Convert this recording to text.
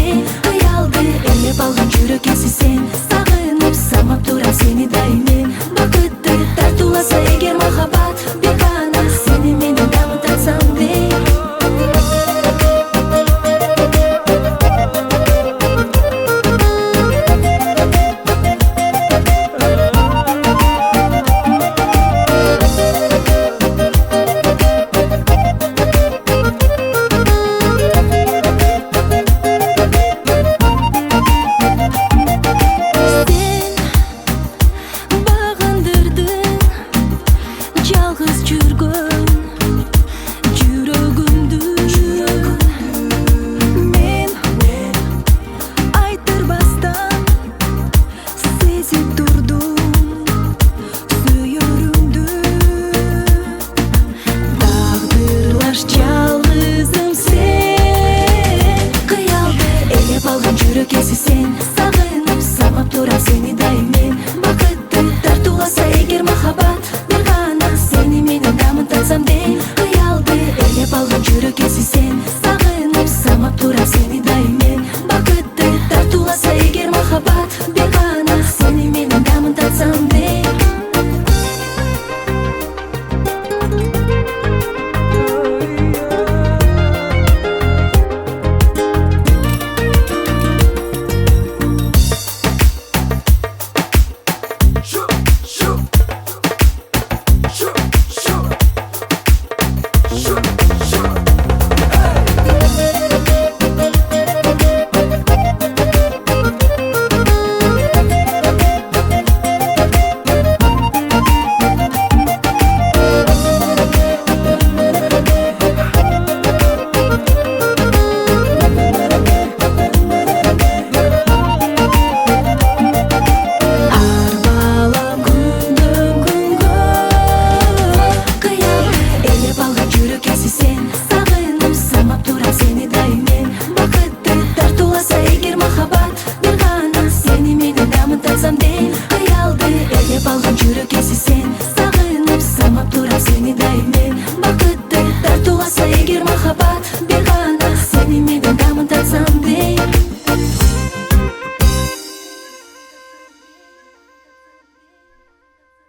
де кыялды элеп алган жүрөк эси сен. Сагынып самап турам сени дайым. Бакытты тартууласа эгер махаббат, бир гана сени менен дамытсам де. Жалгыз жүргөн жүрөгүмдү мен айтырбастан сезип турдум сүйөрүмдү. Тагдырлаш жалгызым сен, кыялды элеп алган жүрөк эси сен. Сагынып самап турам сени дайым мен. Бакытты тартууласа эгер махаббат, бир гана сени менен дамытсам де. Кыялды элеп алган жүрөк эси сен. Сагынып самап турам сени дайым мен. Бакытты тартууласа эгер махаббат, бир гана сени менен дамытсам де. Кыялды элеп алган жүрөк эси сен. Сагынып самап турам сени дайым мен. Бакытты тартууласа эгер махаббат, бир гана сени менен